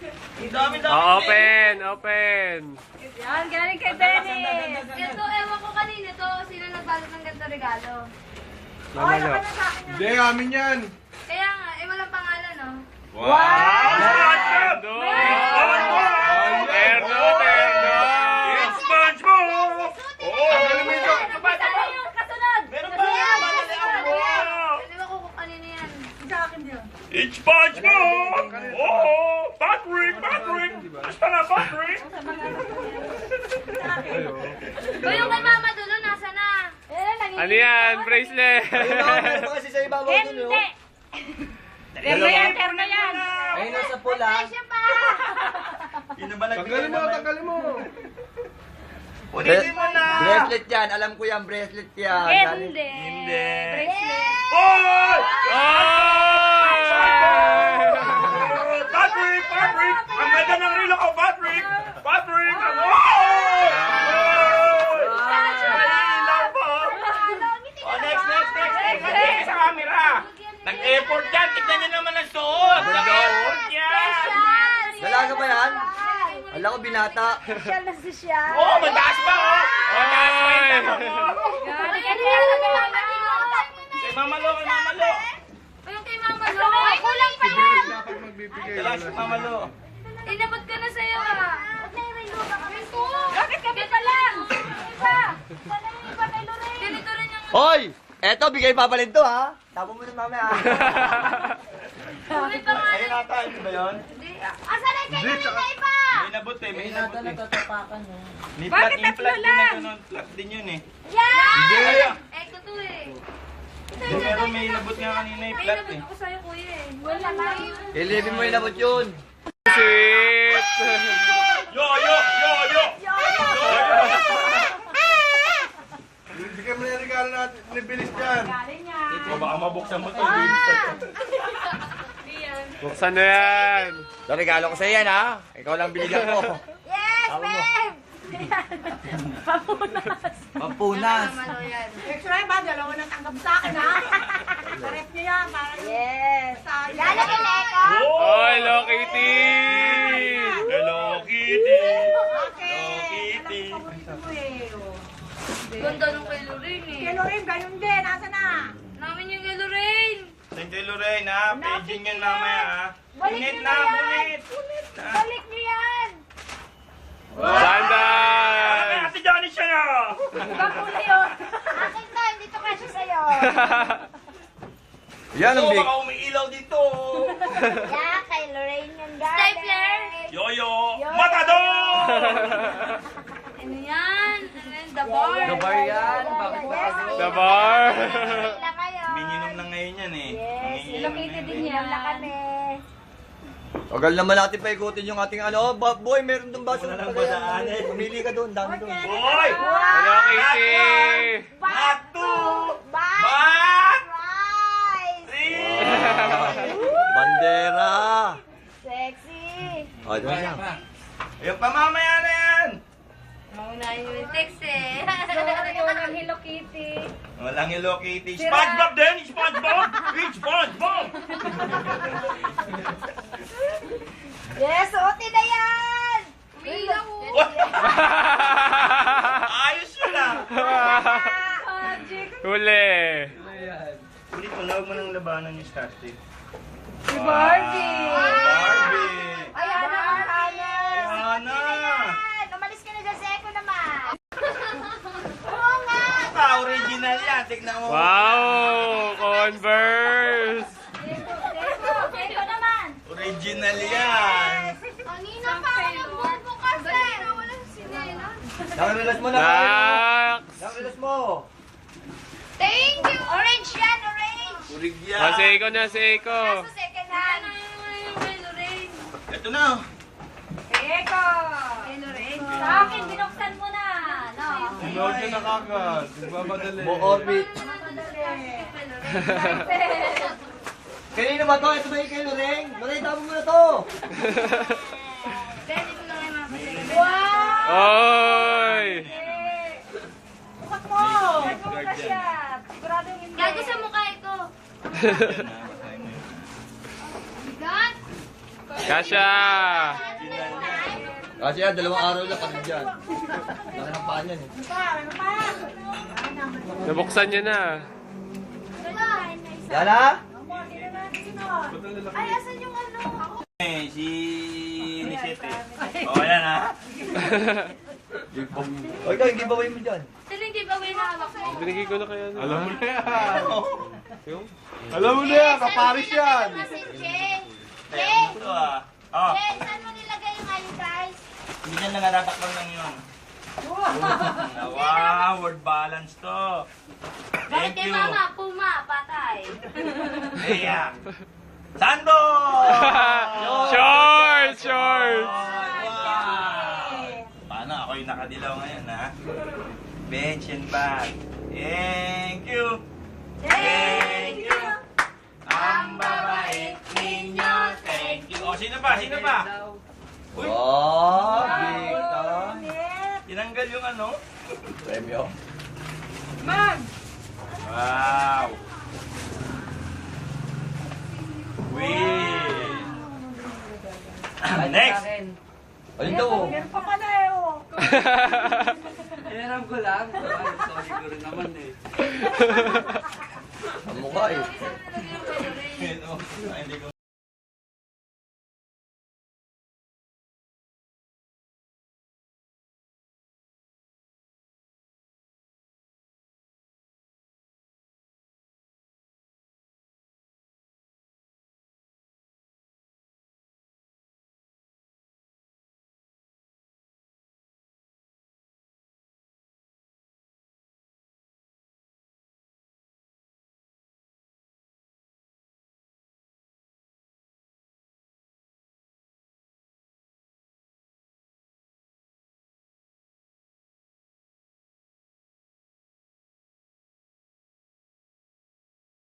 Open, open. Yan, galing kay Dennis. Ito, ewan ko kanina to. Sino nagbalot ng ganito regalo? Mamalo. Hindi, amin yan. Kaya nga, walang pangalan, no? Terno! Terno, terno! It's SpongeBob! Tanggalin mo ito. Meron ba yan? Hindi ba kung kanina yan? It's SpongeBob! Oh! Patrick! Patrick! Basta na, Patrick! O yung kay Mama Dulo, nasa na? Ano yan? Bracelet! Meron pa kasi sa ibabaw dun, no? Terno yan, terno yan. Ayun, nasa pula. Siya pa. Yun na ba Tanggalin mo, tanggalin mo. Ulitin mo na! Bracelet yan. Alam ko yan, bracelet yan. Hindi. Hindi. Bracelet. Oh! Oy! Patrick! Patrick! Ang ganda ng relo ko, Patrick! Patrick! Oh! Naiilaw po! Oh, next, next, next! Next sa camera! Nag-effort yan! Tignan nyo naman ang suot! Nag-effort yan! Dalaga ba yan? Alam ko, binata. Social na social. Oh, mataas pa oh! Mataas pa yung tanong mo! Galing kay Mama Dulo. Kay Mama Lo, kay Mama Lo! O yung kay Mama Lo. Ay, kulang pa yan. Dapat magbibigay. Dala si Mama Lo! Inabot ka na sa'yo, ah. Bakit kami pa lang? Iba. Iba kay Lorraine. Ganito rin yung... Hoy! Eto, bigay papalit to, ha? Tapos mo na mamaya, ha? May pangalan. Ayun ata, yun ba yun? Asa na kay kanina iba? May inabot eh, may inabot eh. natatapakan, no? May plat, yung plat din na ganun. Plat din yun eh. Yan! Hindi. Eh, ito to eh. Pero may inabot nga kanina yung May plat inabot eh. ako sa'yo, kuya eh. Wala na. Ilibin mo yung labot yun. Shit! Yo, yo, yo, yo! Bigyan mo na yung regalo natin. Nibilis dyan. O baka mabuksan mo to, bilis to. Buksan na yan. So, regalo ko sa'yo yan, ha? Ikaw lang binigyan ko. Yes, Tama mo. babe! Pampunas. Mamalo yan. Extra ba? Dalawa na tanggap sa akin, ha? Sarap niyo yan. Para Yes! Lalo kay Leko! Oh, Hello Kitty! Hello, Kitty! Okay. Hello, Kitty! Mo eh. oh. Ganda nung kay Lorraine eh. Kay Lorraine, ganun din. Nasa na? Namin yung kay Lorraine. Thank you, Lorraine, ha? Paging yan mamaya, ha? Balik Punit niyo na, na yan. punit! Balik niyo yan! Sandal! Ay, Ate Johnny siya na! Ibang kulay yun. Akin to, hindi to kasi sa'yo. Yan ang So, big. baka umiilaw dito! Yeah, kay Lorraine yung galing. Stapler! Yoyo! Matador! Ano yan? Ano yan? The bar. The bar yan. Bakit ba? The bar! Wala kayo. Minginom na ngayon yan eh. Yes, Manginginom located na din yun. yan. Wala kami. Tagal naman natin paikutin yung ating ano. Boy, meron doon baso. Wala nang badaan eh. Pumili ka doon. Dami doon. Boy! Hello Kitty! Not two! Bye! But! Rice! Three! Bandera. Sexy! O, doon siya. Ayun pa mamaya na yan! Maunahin yung text eh. Walang Hello Kitty. Walang Hello Kitty. SpongeBob din! SpongeBob! It's SpongeBob! Yes, suotin na yan! Umiilaw. Ayos yun ah! Huli! Hindi mo, lawag mo ng labanan yung static. Si Barbie! Barbie! Ay, Ana, Ana! Ana! Umalis ka na dyan sa Echo naman. Oo nga! Original yan, tignan mo. Wow! Converse! Echo naman. Original yan. Kanina pa ako nagbubo kasi. Wala si Nena. Nakarelas mo na. Nax! Nakarelas mo. Thank you! Orange yan, orange! Urig yan. Oh, Seiko na, Seiko! Kaso second hand. Kay Lorraine. Ito na. Eko. Kay Lorraine. Sa akin, binuksan mo na. No? Load nyo na kagad. Nagmamadali. Mo orbit. Kanino ba to? Ito ba yung kay Loreng? Loreng, tama mo na to. Dahil ito na ngayon mga kasi. Wow! Oy! Bukat mo. Nagbuka na siya. Sigurado hindi. Gago sa mukha ito. Yan na, basahin mo yun. God! Kasha! Kasi yan, 2 araw lang kami dyan. Laki ng paan yan eh. Nabuksan niya na. Yan ha? Ay, asan yung ano? Si Nisete. O, yan ha. O ikaw, yung giveaway mo dyan. Sila yung giveaway na hawak mo. Binigay ko na kaya. Alam mo na yan. Alam mo na yan, kaparis yan. Kasi, Jay! Ayan, ito ah. Oh, Jay, saan mo nilagay yung aling guys? hindi dyan nangatakbang lang yun. Wow, word balance to. Bakit Thank kay you. mama? Puma, patay. Ayan. Sando! Shorts! Shorts! Wow! Paano ako yung nakadilaw ngayon, ha? Bench and bag. Thank you! Thank you! Ang babait ninyo, thank you! O, sino pa? Sino pa? Uy, Oh, big time. tinanggal yung ano? Premyo. Wow! Win! Next! Alin daw? Meron pa pala eh, oh. Hiniram ko lang. Ay, sorry ko rin naman eh. Ang mukha eh. Hindi ko